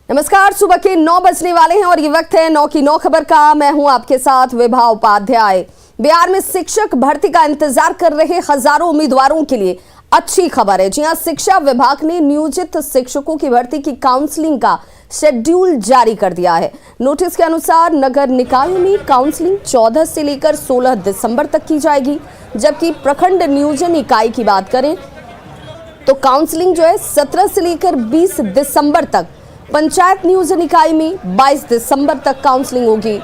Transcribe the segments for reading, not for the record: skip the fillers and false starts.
नमस्कार, सुबह के 9 बजने वाले हैं और ये वक्त है 9 की 9 खबर का। मैं हूं आपके साथ विभा उपाध्याय। बिहार में शिक्षक भर्ती का इंतजार कर रहे हजारों उम्मीदवारों के लिए अच्छी खबर है। जी हां, शिक्षा विभाग ने नियोजित शिक्षकों की भर्ती की काउंसलिंग का शेड्यूल जारी कर दिया है। नोटिस के अनुसार नगर निकायों में काउंसलिंग 14 से लेकर 16 दिसंबर तक की जाएगी, जबकि प्रखंड नियोजन इकाई की बात करें तो काउंसलिंग जो है 17 से लेकर 20 दिसंबर तक, पंचायत नियोजन इकाई में 22 दिसंबर तक काउंसलिंग होगी।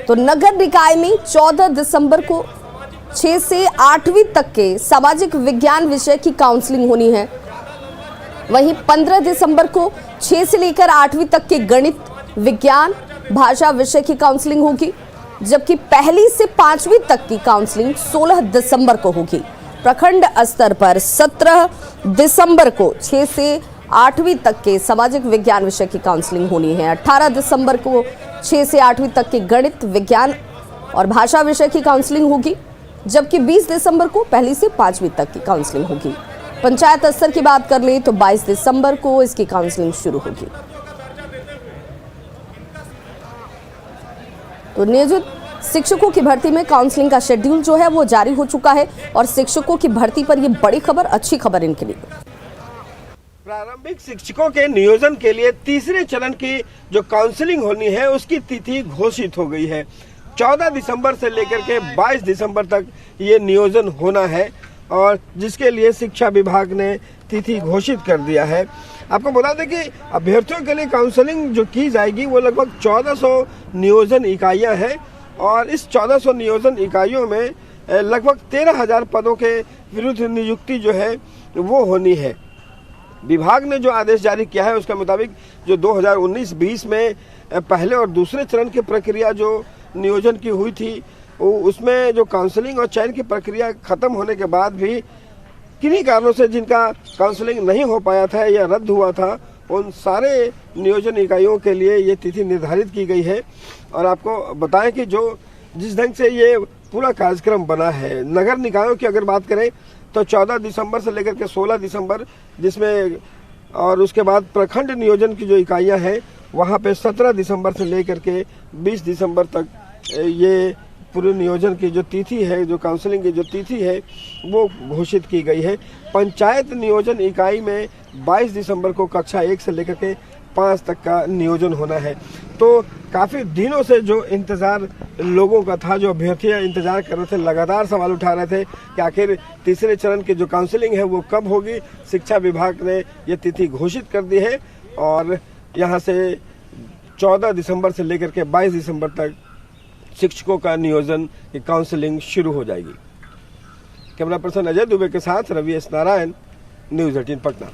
तो नगर निकाय में 14 दिसंबर को 6 से 8वीं तक के सामाजिक विज्ञान विषय की काउंसलिंग होनी है। वहीं 15 दिसंबर को 6 से लेकर 8वीं तक के गणित, विज्ञान, भाषा विषय की काउंसलिंग होगी, जबकि पहली से 5वीं तक की काउंसलिंग 16 दिसंबर को होगी। प्रखंड स्तर पर 17 दिसंबर को 6 से 8वीं तक के सामाजिक विज्ञान विषय की काउंसलिंग होनी है। 18 दिसंबर को 6 से 8वीं तक के गणित, विज्ञान और भाषा विषय की काउंसलिंग होगी, जबकि 20 दिसंबर को पहली से 5वीं तक की काउंसलिंग होगी। पंचायत स्तर की बात कर लें तो 22 दिसंबर को इसकी काउंसलिंग शुरू होगी। तो नियोजित शिक्षकों की भर्ती में काउंसलिंग का शेड्यूल जो है वो जारी हो चुका है और शिक्षकों की भर्ती पर ये बड़ी खबर, अच्छी खबर इनके लिए। प्रारंभिक शिक्षकों के नियोजन के लिए तीसरे चरण की जो काउंसलिंग होनी है उसकी तिथि घोषित हो गई है। 14 दिसंबर से लेकर के 22 दिसंबर तक ये नियोजन होना है और जिसके लिए शिक्षा विभाग ने तिथि घोषित कर दिया है। आपको बता दें कि अभ्यर्थियों के लिए काउंसलिंग जो की जाएगी वो लगभग 1400 नियोजन इकाइयां हैं और इस 1400 नियोजन इकाइयों में लगभग 13,000 पदों के विरुद्ध नियुक्ति जो है वो होनी है। विभाग ने जो आदेश जारी किया है उसके मुताबिक जो 2019-20 में पहले और दूसरे चरण की प्रक्रिया जो नियोजन की हुई थी उसमें जो काउंसलिंग और चयन की प्रक्रिया खत्म होने के बाद भी किन्हीं कारणों से जिनका काउंसलिंग नहीं हो पाया था या रद्द हुआ था, उन सारे नियोजन इकाइयों के लिए ये तिथि निर्धारित की गई है। और आपको बताएं कि जिस ढंग से ये पूरा कार्यक्रम बना है, नगर निकायों की अगर बात करें तो 14 दिसंबर से लेकर के 16 दिसंबर, जिसमें और उसके बाद प्रखंड नियोजन की जो इकाइयां हैं वहां पे 17 दिसंबर से लेकर के 20 दिसंबर तक ये पूरे नियोजन की जो तिथि है, जो काउंसलिंग की जो तिथि है वो घोषित की गई है। पंचायत नियोजन इकाई में 22 दिसंबर को कक्षा 1 से लेकर के 5 तक का नियोजन होना है। तो काफ़ी दिनों से जो इंतज़ार लोगों का था, जो अभ्यर्थियाँ इंतज़ार कर रहे थे, लगातार सवाल उठा रहे थे कि आखिर तीसरे चरण की जो काउंसलिंग है वो कब होगी। शिक्षा विभाग ने ये तिथि घोषित कर दी है और यहाँ से 14 दिसंबर से लेकर के 22 दिसंबर तक शिक्षकों का नियोजन की काउंसलिंग शुरू हो जाएगी। कैमरा पर्सन अजय दुबे के साथ रवि एस नारायण, न्यूज़ 18 पटना।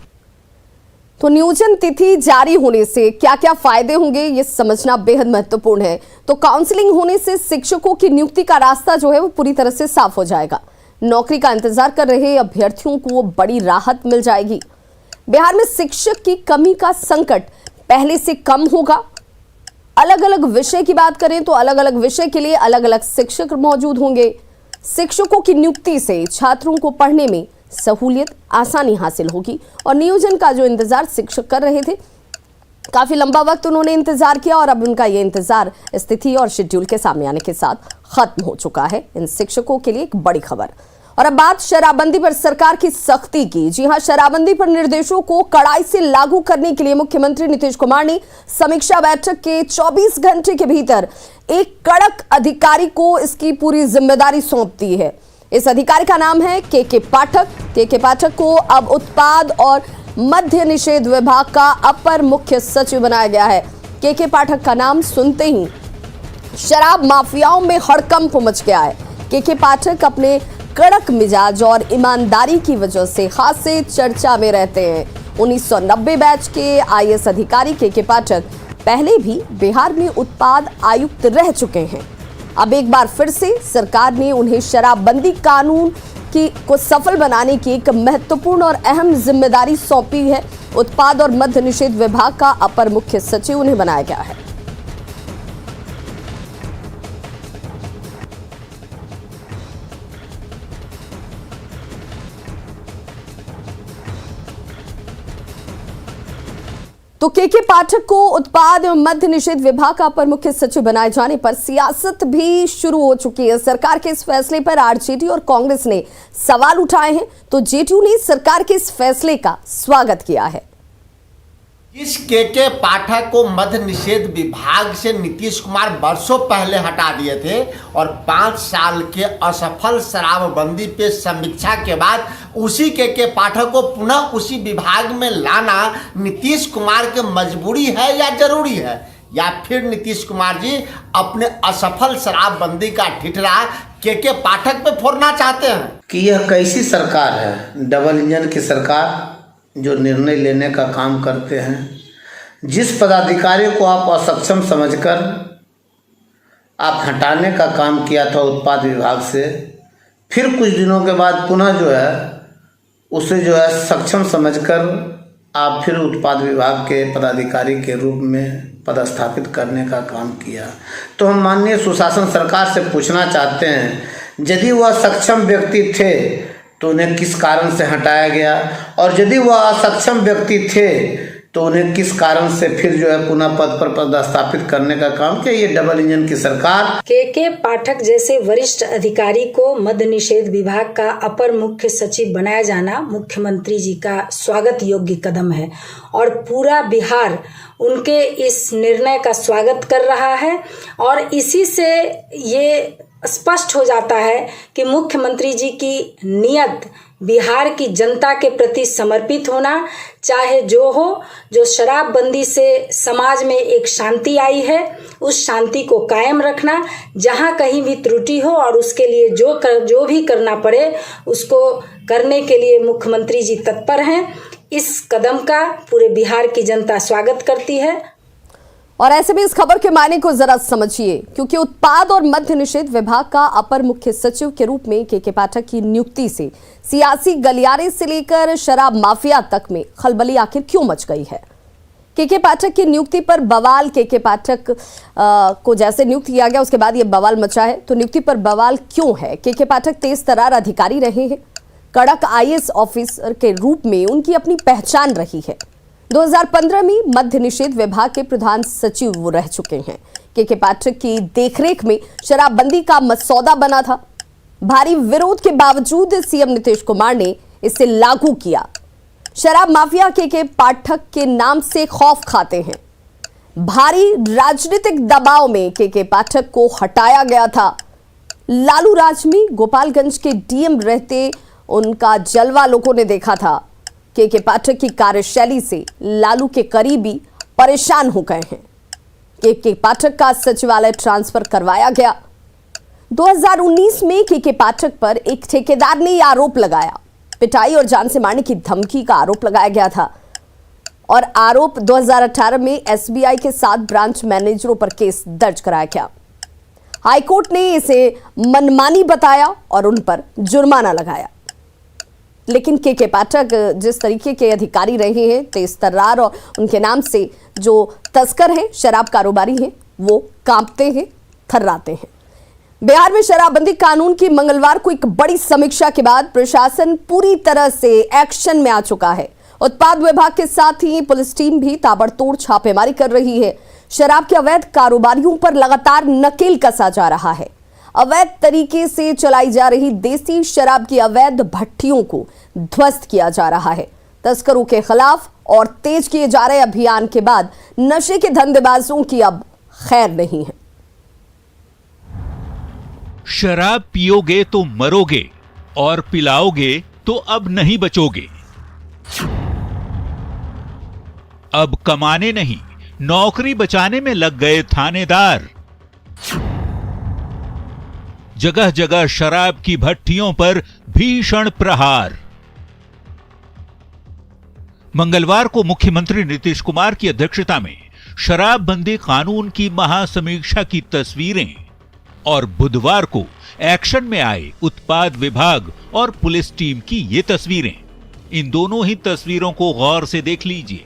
तो नियोजन तिथि जारी होने से क्या क्या फायदे होंगे ये समझना बेहद महत्वपूर्ण है। तो काउंसलिंग होने से शिक्षकों की नियुक्ति का रास्ता जो है वो पूरी तरह से साफ हो जाएगा। नौकरी का इंतजार कर रहे अभ्यर्थियों को बड़ी राहत मिल जाएगी। बिहार में शिक्षक की कमी का संकट पहले से कम होगा। अलग अलग विषय की बात करें तो अलग अलग विषय के लिए अलग अलग शिक्षक मौजूद होंगे। शिक्षकों की नियुक्ति से छात्रों को पढ़ने में सहूलियत, आसानी हासिल होगी और नियोजन का जो इंतजार शिक्षक कर रहे थे, काफी लंबा वक्त उन्होंने इंतजार किया और अब उनका ये इंतजार स्थिति और शेड्यूल के सामने आने के साथ खत्म हो चुका है। इन शिक्षकों के लिए एक बड़ी खबर। और अब बात शराबबंदी पर सरकार की सख्ती की। जी हां, शराबबंदी पर निर्देशों को कड़ाई से लागू करने के लिए मुख्यमंत्री नीतीश कुमार ने समीक्षा बैठक के 24 घंटे के भीतर एक कड़क अधिकारी को इसकी पूरी जिम्मेदारी सौंप दी है। इस अधिकारी का नाम है के पाठक। के पाठक को अब उत्पाद और मद्य निषेध विभाग का अपर मुख्य सचिव बनाया गया है। के पाठक का नाम सुनते ही शराब माफियाओं में हड़कंप मच गया है। के पाठक अपने कड़क मिजाज और ईमानदारी की वजह से खासे चर्चा में रहते हैं। 1990 बैच के आईएएस अधिकारी के पाठक पहले भी बिहार में उत्पाद आयुक्त रह चुके हैं। अब एक बार फिर से सरकार ने उन्हें शराबबंदी कानून को सफल बनाने की एक महत्वपूर्ण और अहम जिम्मेदारी सौंपी है। उत्पाद और मद्य निषेध विभाग का अपर मुख्य सचिव उन्हें बनाया गया है। तो के पाठक को उत्पाद एवं मद्य निषेध विभाग का अपर मुख्य सचिव बनाए जाने पर सियासत भी शुरू हो चुकी है। सरकार के इस फैसले पर आरजेडी और कांग्रेस ने सवाल उठाए हैं, तो जेडीयू ने सरकार के इस फैसले का स्वागत किया है। इस के पाठक को मद्य निषेध विभाग से नीतीश कुमार वर्षों पहले हटा दिए थे और 5 साल के असफल शराबबंदी पे समीक्षा के बाद उसी के पाठक को पुनः उसी विभाग में लाना नीतीश कुमार की मजबूरी है या जरूरी है, या फिर नीतीश कुमार जी अपने असफल शराबबंदी का ठिठरा के पाठक पे फोड़ना चाहते हैं? कि यह कैसी सरकार है, डबल इंजन की सरकार, जो निर्णय लेने का काम करते हैं। जिस पदाधिकारी को आप असक्षम समझकर आप हटाने का काम किया था उत्पाद विभाग से, फिर कुछ दिनों के बाद पुनः जो है उसे जो है सक्षम समझकर आप फिर उत्पाद विभाग के पदाधिकारी के रूप में पदस्थापित करने का काम किया। तो हम माननीय सुशासन सरकार से पूछना चाहते हैं, यदि वह सक्षम व्यक्ति थे तो उन्हें किस कारण से हटाया गया, और यदि वह असक्षम व्यक्ति थे तो उन्हें किस कारण से फिर जो है पुनः पद पर पदस्थापित करने का काम किया। ये डबल इंजन की सरकार। के पाठक जैसे वरिष्ठ अधिकारी को मद्य निषेध विभाग का अपर मुख्य सचिव बनाया जाना मुख्यमंत्री जी का स्वागत योग्य कदम है और पूरा बिहार उनके इस निर्णय का स्वागत कर रहा है। और इसी से ये स्पष्ट हो जाता है कि मुख्यमंत्री जी की नियत बिहार की जनता के प्रति समर्पित होना, चाहे जो हो, जो शराबबंदी से समाज में एक शांति आई है उस शांति को कायम रखना, जहां कहीं भी त्रुटि हो और उसके लिए जो भी करना पड़े उसको करने के लिए मुख्यमंत्री जी तत्पर हैं। इस कदम का पूरे बिहार की जनता स्वागत करती है। और ऐसे में इस खबर के मायने को जरा समझिए, क्योंकि उत्पाद और मद्य निषेध विभाग का अपर मुख्य सचिव के रूप में के पाठक की नियुक्ति से सियासी गलियारे से लेकर शराब माफिया तक में खलबली आखिर क्यों मच गई है। के पाठक की नियुक्ति पर बवाल, के पाठक को जैसे नियुक्त किया गया उसके बाद ये बवाल मचा है, तो नियुक्ति पर बवाल क्यों है? के पाठक तेज तर्रार अधिकारी रहे हैं, कड़क IAS ऑफिसर के रूप में उनकी अपनी पहचान रही है। 2015 में मद्य निषेध विभाग के प्रधान सचिव वो रह चुके हैं। के पाठक की देखरेख में शराबबंदी का मसौदा बना था। भारी विरोध के बावजूद सीएम नीतीश कुमार ने इसे लागू किया। शराब माफिया के पाठक के नाम से खौफ खाते हैं। भारी राजनीतिक दबाव में के पाठक को हटाया गया था। लालू राज में गोपालगंज के डीएम रहते उनका जलवा लोगों ने देखा था। के पाठक की कार्यशैली से लालू के करीबी परेशान हो गए हैं। के पाठक का सचिवालय ट्रांसफर करवाया गया। 2019 में के पाठक पर एक ठेकेदार ने यह आरोप लगाया, पिटाई और जान से मारने की धमकी का आरोप लगाया गया था। और आरोप 2018 में SBI के 7 ब्रांच मैनेजरों पर केस दर्ज कराया गया। हाईकोर्ट ने इसे मनमानी बताया और उन पर जुर्माना लगाया। लेकिन के पाठक जिस तरीके के अधिकारी रहे हैं, तेज तर्रार, और उनके नाम से जो तस्कर हैं, शराब कारोबारी हैं, वो कांपते हैं, थर्राते हैं। बिहार में शराबबंदी कानून की मंगलवार को एक बड़ी समीक्षा के बाद प्रशासन पूरी तरह से एक्शन में आ चुका है। उत्पाद विभाग के साथ ही पुलिस टीम भी ताबड़तोड़ छापेमारी कर रही है। शराब के अवैध कारोबारियों पर लगातार नकेल कसा जा रहा है। अवैध तरीके से चलाई जा रही देसी शराब की अवैध भट्टियों को ध्वस्त किया जा रहा है। तस्करों के खिलाफ और तेज किए जा रहे अभियान के बाद नशे के धंधेबाजों की अब खैर नहीं है। शराब पियोगे तो मरोगे और पिलाओगे तो अब नहीं बचोगे। अब कमाने नहीं, नौकरी बचाने में लग गए थानेदार। जगह जगह शराब की भट्टियों पर भीषण प्रहार। मंगलवार को मुख्यमंत्री नीतीश कुमार की अध्यक्षता में शराबबंदी कानून की महासमीक्षा की तस्वीरें और बुधवार को एक्शन में आए उत्पाद विभाग और पुलिस टीम की ये तस्वीरें। इन दोनों ही तस्वीरों को गौर से देख लीजिए।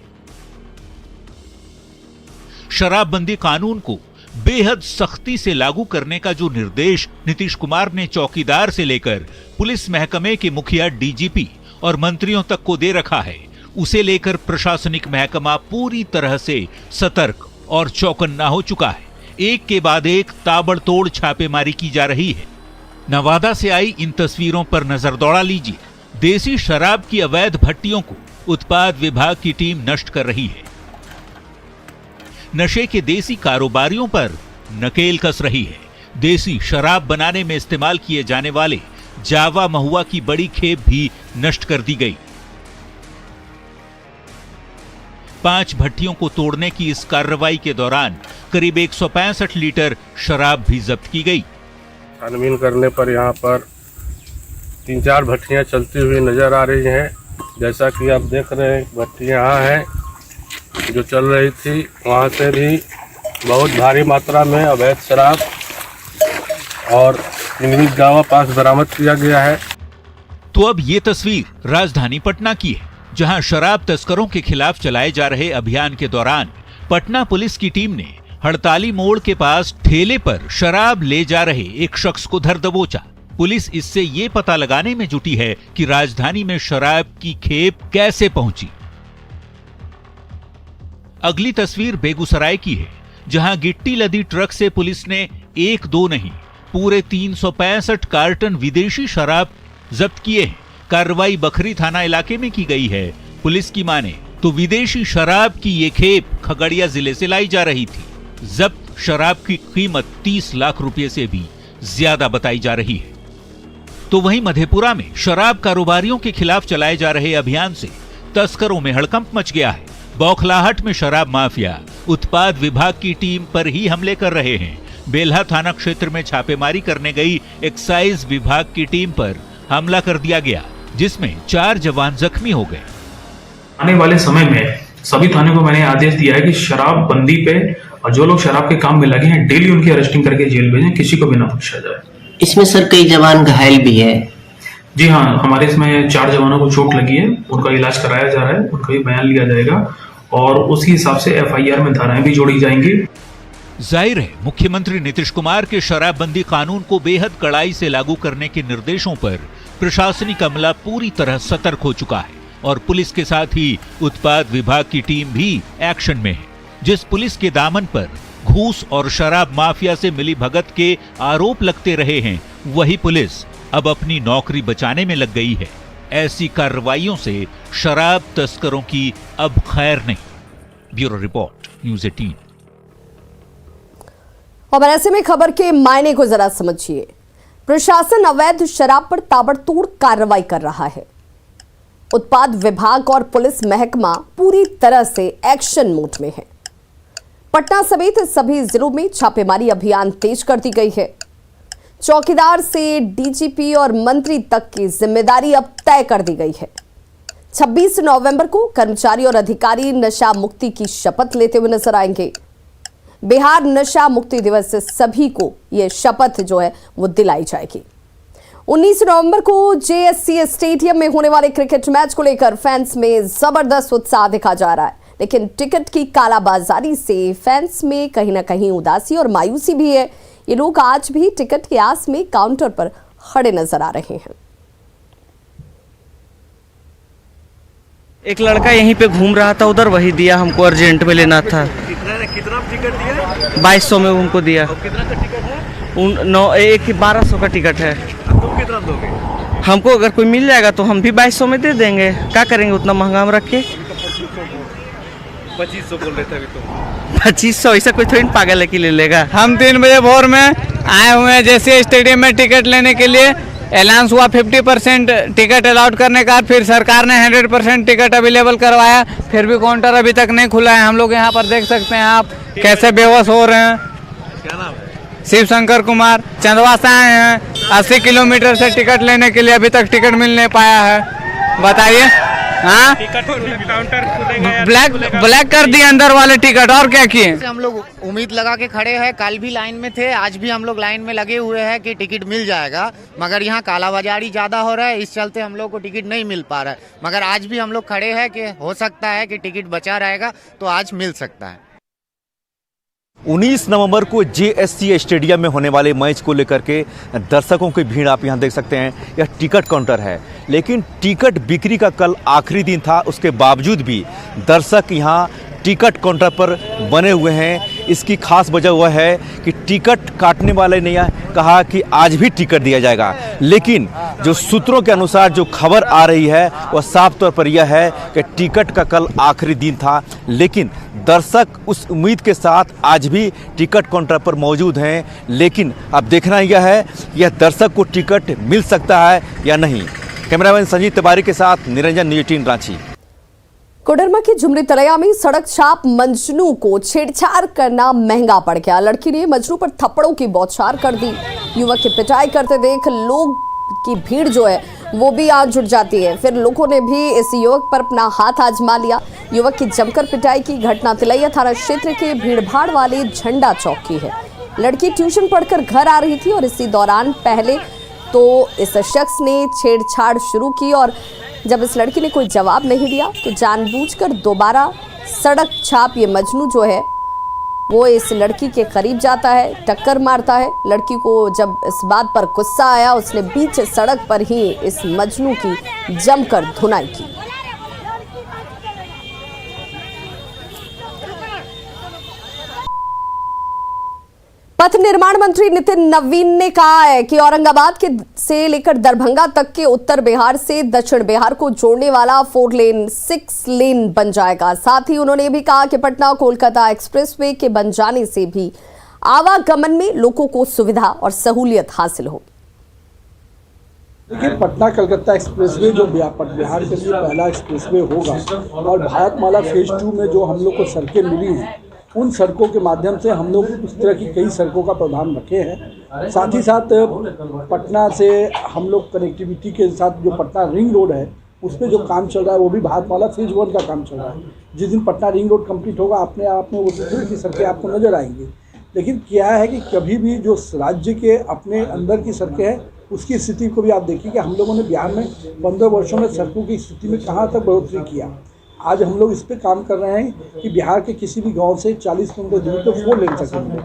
शराबबंदी कानून को बेहद सख्ती से लागू करने का जो निर्देश नीतीश कुमार ने चौकीदार से लेकर पुलिस महकमे के मुखिया DGP और मंत्रियों तक को दे रखा है, उसे लेकर प्रशासनिक महकमा पूरी तरह से सतर्क और चौकन्ना हो चुका है। एक के बाद एक ताबड़तोड़ छापेमारी की जा रही है। नवादा से आई इन तस्वीरों पर नजर दौड़ा लीजिए। देसी शराब की अवैध भट्टियों को उत्पाद विभाग की टीम नष्ट कर रही है। नशे के देसी कारोबारियों पर नकेल कस रही है। देसी शराब बनाने में इस्तेमाल किए जाने वाले जावा महुआ की बड़ी खेप भी नष्ट कर दी गई। 5 भट्टियों को तोड़ने की इस कार्रवाई के दौरान करीब 165 लीटर शराब भी जब्त की गई। छानबीन करने पर यहाँ पर 3-4 भट्टियाँ चलती हुई नजर आ रही हैं। जैसा कि आप देख रहे हैं, भट्टियाँ यहाँ हैं जो चल रही थी, वहाँ से भी बहुत भारी मात्रा में अवैध शराब और इंग्लिश गावा पास बरामद किया गया है। तो अब ये तस्वीर राजधानी पटना की है, जहां शराब तस्करों के खिलाफ चलाए जा रहे अभियान के दौरान पटना पुलिस की टीम ने हड़ताली मोड़ के पास ठेले पर शराब ले जा रहे एक शख्स को धर दबोचा। पुलिस इससे ये पता लगाने में जुटी है कि राजधानी में शराब की खेप कैसे पहुंची। अगली तस्वीर बेगूसराय की है, जहां गिट्टी लदी ट्रक से पुलिस ने 1-2 नहीं पूरे 365 कार्टन विदेशी शराब जब्त किए हैं। कार्रवाई बखरी थाना इलाके में की गई है। पुलिस की माने तो विदेशी शराब की ये खेप खगड़िया जिले से लाई जा रही थी। जब्त शराब की कीमत 30 लाख रुपए से भी ज्यादा बताई जा रही है। तो वहीं मधेपुरा में शराब कारोबारियों के खिलाफ चलाए जा रहे अभियान से तस्करों में हड़कंप मच गया है। बौखलाहट में शराब माफिया उत्पाद विभाग की टीम पर ही हमले कर रहे हैं। बेल्हा थाना क्षेत्र में छापेमारी करने गई एक्साइज विभाग की टीम पर हमला कर दिया गया, जिसमें 4 जवान जख्मी हो गए। आने वाले समय में सभी थाने को मैंने आदेश दिया है कि शराब बंदी पे और जो लोग शराब के काम में लगे हैं डेली उनकी अरेस्टिंग करके जेल भेजें, किसी को भी ना बख्शा जाए। इसमें सर कई जवान घायल भी है। जी हाँ, हमारे इसमें 4 जवानों को चोट लगी है, उनका इलाज कराया जा रहा है, उनका भी बयान लिया जाएगा और उसी हिसाब से FIR में धाराएं भी जोड़ी जाएंगी। जाहिर है, मुख्यमंत्री नीतीश कुमार के शराबबंदी कानून को बेहद कड़ाई से लागू करने के निर्देशों पर प्रशासनिक अमला पूरी तरह सतर्क हो चुका है और पुलिस के साथ ही उत्पाद विभाग की टीम भी एक्शन में है। जिस पुलिस के दामन पर घूस और शराब माफिया से मिली भगत के आरोप लगते रहे हैं, वही पुलिस अब अपनी नौकरी बचाने में लग गई है। ऐसी कार्रवाइयों से शराब तस्करों की अब खैर नहीं। Bureau report, news 18। और ऐसे में खबर के मायने को जरा समझिए। प्रशासन अवैध शराब पर ताबड़तोड़ कार्रवाई कर रहा है। उत्पाद विभाग और पुलिस महकमा पूरी तरह से एक्शन मोड में है। पटना समेत सभी जिलों में छापेमारी अभियान तेज कर दी गई है। चौकीदार से DGP और मंत्री तक की जिम्मेदारी अब तय कर दी गई है। 26 नवंबर को कर्मचारी और अधिकारी नशा मुक्ति की शपथ लेते हुए नजर आएंगे। बिहार नशा मुक्ति दिवस से सभी को यह शपथ जो है वो दिलाई जाएगी। 19 नवंबर को JSC स्टेडियम में होने वाले क्रिकेट मैच को लेकर फैंस में जबरदस्त उत्साह दिखा जा रहा है, लेकिन टिकट की कालाबाजारी से फैंस में कहीं ना कहीं उदासी और मायूसी भी है। ये लोग आज भी टिकट की आस में काउंटर पर खड़े नजर आ रहे हैं। एक लड़का यहीं पे घूम रहा था, उधर वही दिया, हमको अर्जेंट में लेना था। कितना टिकट दिया? 2200 में उनको दिया। कितना का टिकट है? 1200 का टिकट है। तुम कितना दोगे? हमको अगर कोई मिल जाएगा तो हम भी 2200 में दे देंगे। क्या करेंगे उतना महंगा हम रख के? 2500 बोल रहे थे अभी तो। 2500 ऐसा कोई थोड़ी पागल है कि ले लेगा। हम 3 बजे भोर में आए हुए हैं जैसे स्टेडियम में टिकट लेने के लिए। ऐलान हुआ 50% टिकट अलाउड करने का, फिर सरकार ने 100% टिकट अवेलेबल करवाया, फिर भी काउंटर अभी तक नहीं खुला है। हम लोग यहाँ पर देख सकते हैं आप कैसे बेहोश हो रहे हैं। क्या नाम है? शिव शंकर कुमार, चंदवा से आए हैं। 80 किलोमीटर से टिकट लेने के लिए अभी तक टिकट मिल नहीं पाया है। बताइए, हाँ ब्लैक कर दिए अंदर वाले टिकट, और क्या किए? हम लोग उम्मीद लगा के खड़े हैं, कल भी लाइन में थे, आज भी हम लोग लाइन में लगे हुए हैं कि टिकट मिल जाएगा, मगर यहाँ कालाबाजारी ज़्यादा हो रहा है, इस चलते हम लोग को टिकट नहीं मिल पा रहा है। मगर आज भी हम लोग खड़े हैं कि हो सकता है कि टिकट बचा रहेगा तो आज मिल सकता है। 19 नवंबर को JSC स्टेडियम में होने वाले मैच को लेकर के दर्शकों की भीड़ आप यहां देख सकते हैं। यह टिकट काउंटर है, लेकिन टिकट बिक्री का कल आखिरी दिन था, उसके बावजूद भी दर्शक यहां टिकट काउंटर पर बने हुए हैं। इसकी खास वजह वह है कि टिकट काटने वाले ने यह कहा कि आज भी टिकट दिया जाएगा, लेकिन जो सूत्रों के अनुसार जो खबर आ रही है वह साफ तौर पर यह है कि टिकट का कल आखिरी दिन था, लेकिन दर्शक उस उम्मीद के साथ आज भी टिकट काउंटर पर मौजूद हैं। लेकिन अब देखना यह है यह दर्शक को टिकट मिल सकता है या नहीं। कैमरामैन संजीत तिवारी के साथ निरंजन, न्यूज़ 18 रांची। कोडरमा के झुमरी तलैया में सड़क छाप मजनू को छेड़छाड़ करना महंगा पड़ गया। लड़की ने मजनू पर थप्पड़ों की बौछार कर दी। युवक की पिटाई करते देख लोग की भीड़ जो है वो भी आज जुट जाती है। फिर लोगों ने भी इस युवक पर अपना हाथ आजमा लिया। युवक की जमकर पिटाई की घटना तिलैया थाना क्षेत्र के भीड़भाड़ वाले झंडा चौक की है। लड़की ट्यूशन पढ़कर घर आ रही थी और इसी दौरान पहले तो इस शख्स ने छेड़छाड़ शुरू की और जब इस लड़की ने कोई जवाब नहीं दिया तो जानबूझकर दोबारा सड़क छाप ये मजनू जो है वो इस लड़की के करीब जाता है, टक्कर मारता है। लड़की को जब इस बात पर गुस्सा आया उसने बीच सड़क पर ही इस मजनू की जमकर धुनाई की। पथ निर्माण मंत्री नितिन नवीन ने कहा है कि औरंगाबाद के से लेकर दरभंगा तक के उत्तर बिहार से दक्षिण बिहार को जोड़ने वाला 4 लेन 6 लेन बन जाएगा। साथ ही उन्होंने भी कहा कि पटना कोलकाता एक्सप्रेसवे के बन जाने से भी आवागमन में लोगों को सुविधा और सहूलियत हासिल हो। देखिए, पटना कलकत्ता एक्सप्रेसवे जो बिहार के लिए पहला एक्सप्रेसवे होगा और भारतमाला फेज 2 में जो हम लोग को सड़कें मिली हैं उन सड़कों के माध्यम से हम लोग इस तरह की कई सड़कों का प्रावधान रखे हैं। साथ ही साथ पटना से हम लोग कनेक्टिविटी के साथ जो पटना रिंग रोड है उस पर जो काम चल रहा है वो भी भारतमाला फेज 1 का काम चल रहा है। जिस दिन पटना रिंग रोड कंप्लीट होगा अपने आप में वो दूसरे की सड़कें आपको नजर आएंगी। लेकिन क्या है कि कभी भी जो राज्य के अपने अंदर की सड़कें हैं उसकी स्थिति को भी आप देखिए कि हम लोगों ने बिहार में 15 वर्षों में सड़कों की स्थिति में कहाँ तक बढ़ोतरी किया। आज हम लोग इस पे काम कर रहे हैं कि बिहार के किसी भी गांव से 40 किलोमीटर दूरी पे 4 लेन सकेंगे।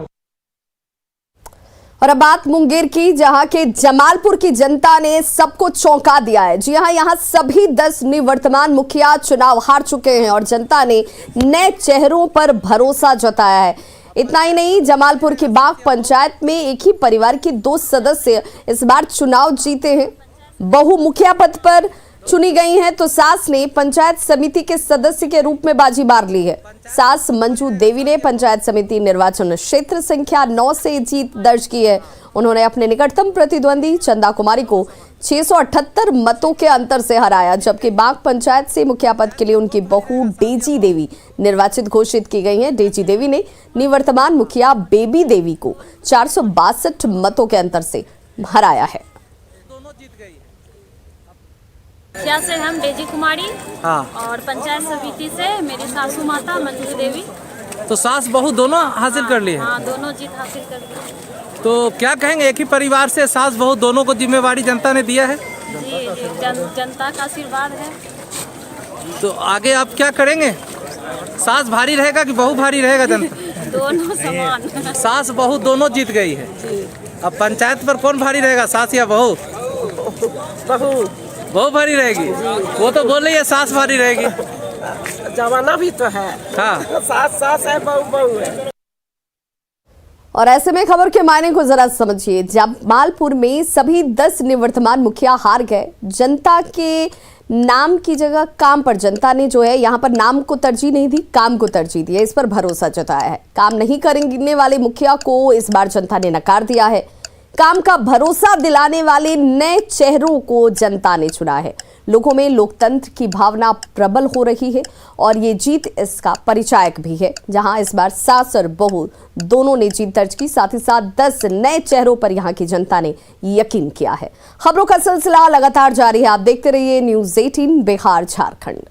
और अब बात मुंगेर की, जहां के जमालपुर की जनता ने सबको चौंका दिया है। जी हां, यहां सभी 10 निवर्तमान मुखिया चुनाव हार चुके हैं और जनता ने नए चेहरों पर भरोसा जताया है। इतना ही नहीं, जमालपुर की बाग पंचायत में एक ही परिवार के 2 सदस्य इस बार चुनाव जीते हैं। बहू मुखिया पद पर चुनी गई हैं तो सास ने पंचायत समिति के सदस्य के रूप में बाजी मार ली है। सास मंजू देवी ने पंचायत समिति निर्वाचन क्षेत्र संख्या 9 से जीत दर्ज की है। उन्होंने अपने निकटतम प्रतिद्वंदी चंदा कुमारी को 678 मतों के अंतर से हराया, जबकि बाग पंचायत से मुखिया पद के लिए उनकी बहू डेजी देवी निर्वाचित घोषित की गई हैं। डेजी देवी ने निवर्तमान मुखिया बेबी देवी को 462 मतों के अंतर से हराया है। मुखिया से हम डेजी कुमारी और पंचायत समिति से मेरी सासू माता मंजू देवी। तो सास बहू दोनों हासिल कर लिए? हाँ, दोनों जीत हासिल कर ली। तो क्या कहेंगे, एक ही परिवार से सास बहू दोनों को जिम्मेवारी जनता ने दिया है? जी जी, जनता का आशीर्वाद है। तो आगे आप क्या करेंगे? सास भारी रहेगा कि बहू भारी रहेगा जनता? दोनों समान। सास बहू दोनों जीत गई है। अब पंचायत पर कौन भारी रहेगा, सास या बहू? बहू भारी रहेगी। वो तो बोल रही है सास भारी रहेगी। जमाना भी तो है। हाँ, सास है, बहू है। और ऐसे में खबर के मायने को जरा समझिए। जमालपुर में सभी 10 निवर्तमान मुखिया हार गए। जनता के नाम की जगह काम पर जनता ने जो है यहाँ पर नाम को तरजीह नहीं दी, काम को तरजीह दी है। इस पर भरोसा जताया है। काम नहीं करेंगे वाले मुखिया को इस बार जनता ने नकार दिया है। काम का भरोसा दिलाने वाले नए चेहरों को जनता ने चुना है। लोगों में लोकतंत्र की भावना प्रबल हो रही है और ये जीत इसका परिचायक भी है, जहां इस बार सास और बहू दोनों ने जीत दर्ज की। साथ ही साथ 10 नए चेहरों पर यहां की जनता ने यकीन किया है। खबरों का सिलसिला लगातार जारी है। आप देखते रहिए न्यूज़ 18 बिहार झारखंड।